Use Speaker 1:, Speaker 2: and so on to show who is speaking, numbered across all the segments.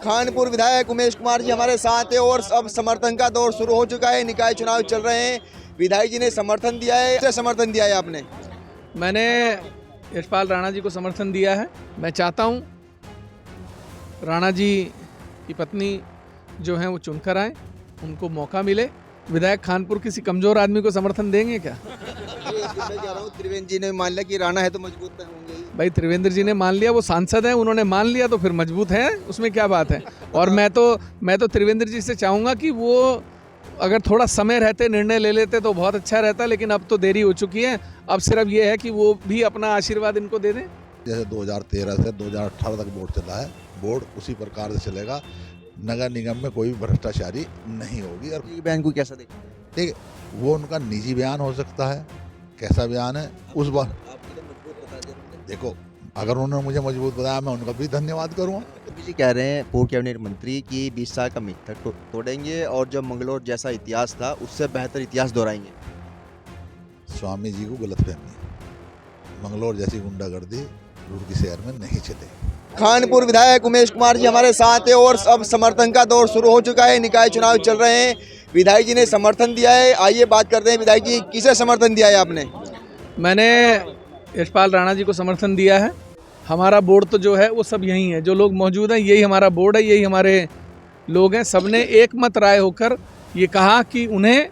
Speaker 1: खानपुर विधायक उमेश कुमार जी हमारे साथ है और अब समर्थन का दौर शुरू हो चुका है। निकाय चुनाव चल रहे हैं, विधायक जी ने समर्थन दिया है। क्या समर्थन दिया है आपने?
Speaker 2: मैंने यशपाल राणा जी को समर्थन दिया है। मैं चाहता हूं राणा जी की पत्नी जो हैं वो चुनकर आए, उनको मौका मिले। विधायक खानपुर किसी कमजोर आदमी को समर्थन देंगे क्या?
Speaker 1: त्रिवेंद्र जी ने मान लिया कि राणा है तो मजबूत तो होंगे ही।
Speaker 2: भाई त्रिवेंद्र जी ने मान लिया, वो सांसद हैं, उन्होंने मान लिया तो फिर मजबूत है, उसमें क्या बात है। और मैं तो त्रिवेंद्र जी से चाहूँगा कि वो अगर थोड़ा समय रहते, निर्णय ले लेते तो बहुत अच्छा रहता, लेकिन अब तो देरी हो चुकी है। अब सिर्फ ये है कि वो भी अपना आशीर्वाद इनको दे दें।
Speaker 3: जैसे 2013 से 2018 तक बोर्ड चला है, बोर्ड उसी प्रकार से चलेगा। नगर निगम में कोई भी भ्रष्टाचारी नहीं होगी। और
Speaker 1: बहन को कैसा देखते हैं?
Speaker 3: ठीक है, वो उनका निजी बयान हो सकता है, कैसा बयान है उस बार
Speaker 1: आपको तो मजबूत बता दें।
Speaker 3: देखो, अगर उन्होंने मुझे मजबूत बताया मैं उनका भी धन्यवाद करूँगा।
Speaker 1: तो जी कह रहे हैं पूर्व कैबिनेट मंत्री कि 20 साल का मिथक तोड़ेंगे और जो मंगलोर जैसा इतिहास था उससे बेहतर इतिहास दोहराएंगे।
Speaker 3: स्वामी जी को गलतफहमी है। मंगलौर जैसी गुंडागर्दी रुड़की शहर में नहीं चलेगी।
Speaker 1: खानपुर विधायक उमेश कुमार जी हमारे साथ है और अब समर्थन का दौर शुरू हो चुका है। निकाय चुनाव चल रहे हैं, विधायक जी ने समर्थन दिया है। आइए बात करते हैं, विधायक जी किसे समर्थन दिया है आपने?
Speaker 2: मैंने यशपाल राणा जी को समर्थन दिया है। हमारा बोर्ड तो जो है वो सब यही है, जो लोग मौजूद हैं यही हमारा बोर्ड है, यही हमारे लोग हैं। सबने एक मत राय होकर ये कहा कि उन्हें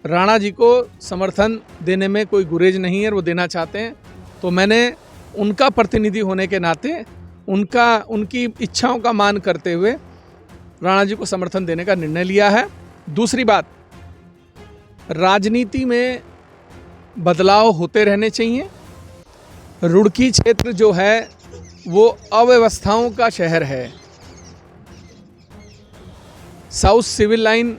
Speaker 2: राणा जी को समर्थन देने में कोई गुरेज नहीं है और वो देना चाहते हैं। तो मैंने उनका प्रतिनिधि होने के नाते उनकी इच्छाओं का मान करते हुए राणा जी को समर्थन देने का निर्णय लिया है। दूसरी बात, राजनीति में बदलाव होते रहने चाहिए। रुड़की क्षेत्र जो है वो अव्यवस्थाओं का शहर है। साउथ सिविल लाइन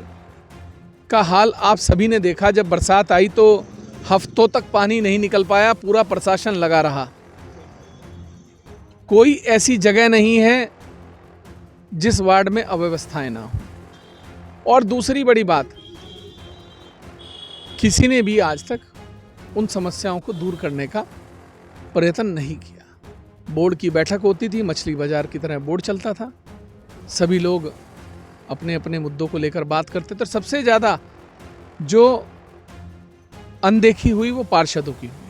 Speaker 2: का हाल आप सभी ने देखा, जब बरसात आई तो हफ्तों तक पानी नहीं निकल पाया, पूरा प्रशासन लगा रहा। कोई ऐसी जगह नहीं है जिस वार्ड में अव्यवस्थाएं ना हो। और दूसरी बड़ी बात, किसी ने भी आज तक उन समस्याओं को दूर करने का प्रयत्न नहीं किया। बोर्ड की बैठक होती थी, मछली बाजार की तरह बोर्ड चलता था, सभी लोग अपने अपने मुद्दों को लेकर बात करते थे। सबसे ज़्यादा जो अनदेखी हुई वो पार्षदों की हुई।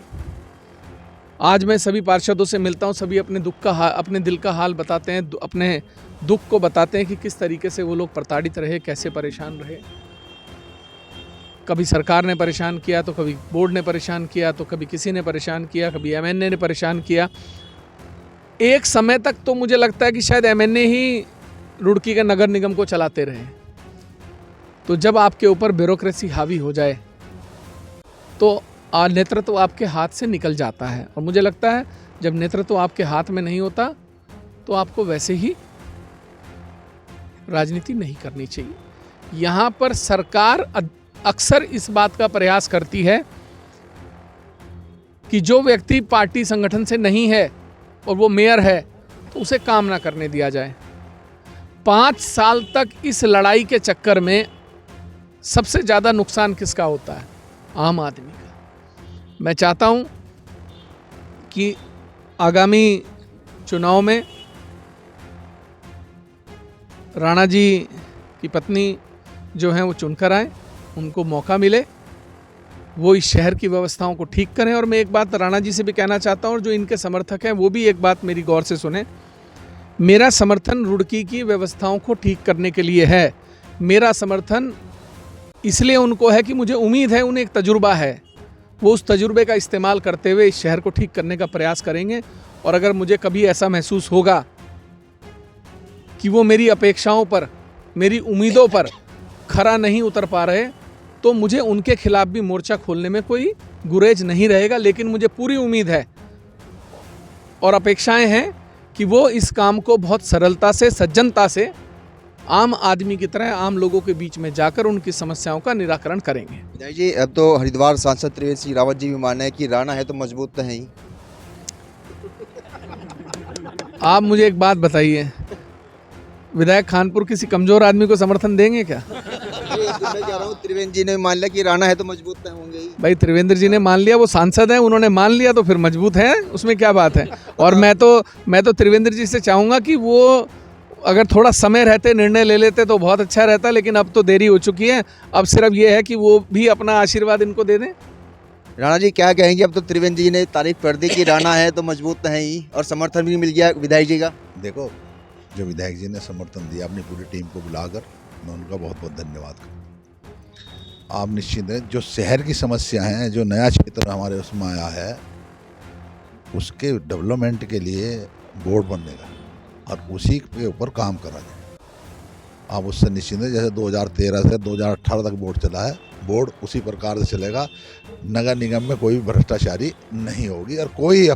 Speaker 2: आज मैं सभी पार्षदों से मिलता हूं, सभी अपने दिल का हाल बताते हैं, अपने दुख को बताते हैं कि किस तरीके से वो लोग प्रताड़ित रहे, कैसे परेशान रहे। कभी सरकार ने परेशान किया तो कभी बोर्ड ने परेशान किया, तो कभी किसी ने परेशान किया, कभी एमएनए ने परेशान किया। एक समय तक तो मुझे लगता है कि शायद एमएनए ही रुड़की के नगर निगम को चलाते रहे। तो जब आपके ऊपर ब्यूरोक्रेसी हावी हो जाए तो नेतृत्व आपके हाथ से निकल जाता है। और मुझे लगता है जब नेतृत्व आपके हाथ में नहीं होता तो आपको वैसे ही राजनीति नहीं करनी चाहिए। यहाँ पर सरकार अक्सर इस बात का प्रयास करती है कि जो व्यक्ति पार्टी संगठन से नहीं है और वो मेयर है तो उसे काम ना करने दिया जाए। 5 साल तक इस लड़ाई के चक्कर में सबसे ज़्यादा नुकसान किसका होता है? आम आदमी का। मैं चाहता हूं कि आगामी चुनाव में राणा जी की पत्नी जो हैं वो चुनकर आए, उनको मौका मिले, वो इस शहर की व्यवस्थाओं को ठीक करें। और मैं एक बात राणा जी से भी कहना चाहता हूं और जो इनके समर्थक हैं वो भी एक बात मेरी गौर से सुने। मेरा समर्थन रुड़की की व्यवस्थाओं को ठीक करने के लिए है। मेरा समर्थन इसलिए उनको है कि मुझे उम्मीद है उन्हें एक तजुर्बा है, वो उस तजुर्बे का इस्तेमाल करते हुए इस शहर को ठीक करने का प्रयास करेंगे। और अगर मुझे कभी ऐसा महसूस होगा कि वो मेरी अपेक्षाओं पर, मेरी उम्मीदों पर खरा नहीं उतर पा रहे, तो मुझे उनके खिलाफ भी मोर्चा खोलने में कोई गुरेज नहीं रहेगा। लेकिन मुझे पूरी उम्मीद है और अपेक्षाएं हैं कि वो इस काम को बहुत सरलता से, सज्जनता से, आम आदमी की तरह आम लोगों के बीच में जाकर उनकी समस्याओं का निराकरण करेंगे।
Speaker 1: विधायक जी अब तो हरिद्वार सांसद त्रिवेंद्र सिंह रावत जी भी मानना है कि राणा है तो मजबूत तो है ही।
Speaker 2: आप मुझे एक बात बताइए, विधायक खानपुर किसी कमजोर आदमी को समर्थन देंगे क्या?
Speaker 1: मैं कह रहा हूँ त्रिवेंद्र जी ने मान लिया कि राणा है तो मजबूत तो होंगे ही।
Speaker 2: भाई त्रिवेंद्र जी ने मान लिया, वो सांसद हैं, उन्होंने मान लिया तो फिर मजबूत है, उसमें क्या बात है। और मैं तो त्रिवेंद्र जी से चाहूँगा कि वो अगर थोड़ा समय रहते निर्णय ले लेते तो बहुत अच्छा रहता, लेकिन अब तो देरी हो चुकी है। अब सिर्फ ये है कि वो भी अपना आशीर्वाद इनको दे दें।
Speaker 1: राणा जी क्या कहेंगे? अब तो त्रिवेंद्र जी ने तारीफ कर दी कि राणा है तो मजबूत तो है ही, और समर्थन भी मिल गया विधायक जी का।
Speaker 3: देखो, जो विधायक जी ने समर्थन दिया अपनी पूरी टीम को बुलाकर, मैं उनका बहुत बहुत धन्यवाद करता हूँ। आप निश्चित हैं, जो शहर की समस्या हैं, जो नया क्षेत्र हमारे उसमें आया है, उसके डेवलपमेंट के लिए बोर्ड बनेगा और उसी के ऊपर काम करा जाए। आप उससे निश्चित हैं, जैसे 2013 से 2018 तक बोर्ड चला है, बोर्ड उसी प्रकार से चलेगा। नगर निगम में कोई भी भ्रष्टाचारी नहीं होगी, और कोई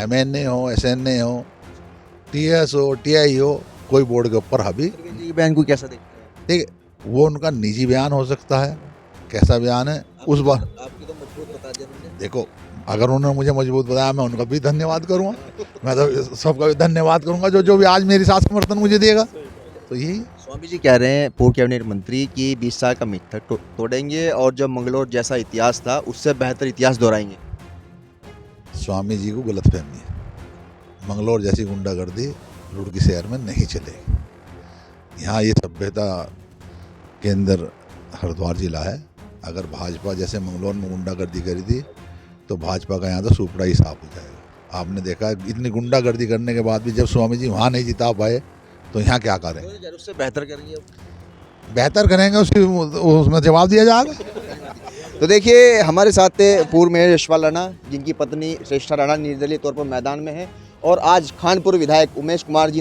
Speaker 3: MNA हो, SNA हो, TS हो, TI हो, कोई बोर्ड के ऊपर हावी।
Speaker 1: त्रिवेंद्र जी के बयान को कैसा देखते हैं?
Speaker 3: ठीक है, वो उनका निजी बयान हो सकता है, कैसा बयान है उस बार।
Speaker 1: आपकी तो मजबूत बता दिया उन्होंने।
Speaker 3: देखो, अगर उन्होंने मुझे मजबूत बताया, मैं उनका भी धन्यवाद करूँगा। मैं तो सबका भी धन्यवाद करूँगा जो भी आज मेरे साथ समर्थन मुझे देगा। तो यही
Speaker 1: स्वामी जी कह रहे हैं, पूर्व कैबिनेट मंत्री, की 20 साल का मिथक तोड़ेंगे और जो मंगलौर जैसा इतिहास था उससे बेहतर इतिहास दोहराएंगे।
Speaker 3: स्वामी जी को गलतफहमी है। मंगलौर जैसी गुंडागर्दी रुड़की शहर में नहीं चलेगी। यहाँ ये सभ्यता केंद्र हरिद्वार जिला है। अगर भाजपा जैसे मंगलौर में गुंडागर्दी करी थी तो भाजपा का यहाँ तो सुपड़ा ही साफ हो जाएगा। आपने देखा, इतनी गुंडागर्दी करने के बाद भी जब स्वामी जी वहाँ नहीं जिता पाए तो यहाँ क्या करें?
Speaker 1: उससे बेहतर करेंगे।
Speaker 3: बेहतर करेंगे, उसमें जवाब दिया जाएगा।
Speaker 1: तो देखिए, हमारे साथ थे पूर्व मेयर यशपाल राणा, जिनकी पत्नी श्रेष्ठा राणा निर्दलीय तौर पर मैदान में है, और आज खानपुर विधायक उमेश कुमार जी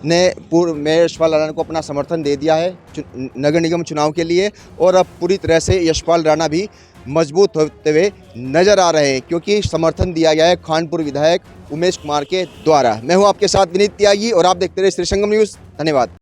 Speaker 1: ने पूर्व मेयर यशपाल राणा को अपना समर्थन दे दिया है नगर निगम चुनाव के लिए, और अब पूरी तरह से यशपाल राणा भी मजबूत होते हुए नजर आ रहे हैं, क्योंकि समर्थन दिया गया है खानपुर विधायक उमेश कुमार के द्वारा। मैं हूं आपके साथ विनीत त्यागी, और आप देखते रहे श्री संगम न्यूज़। धन्यवाद।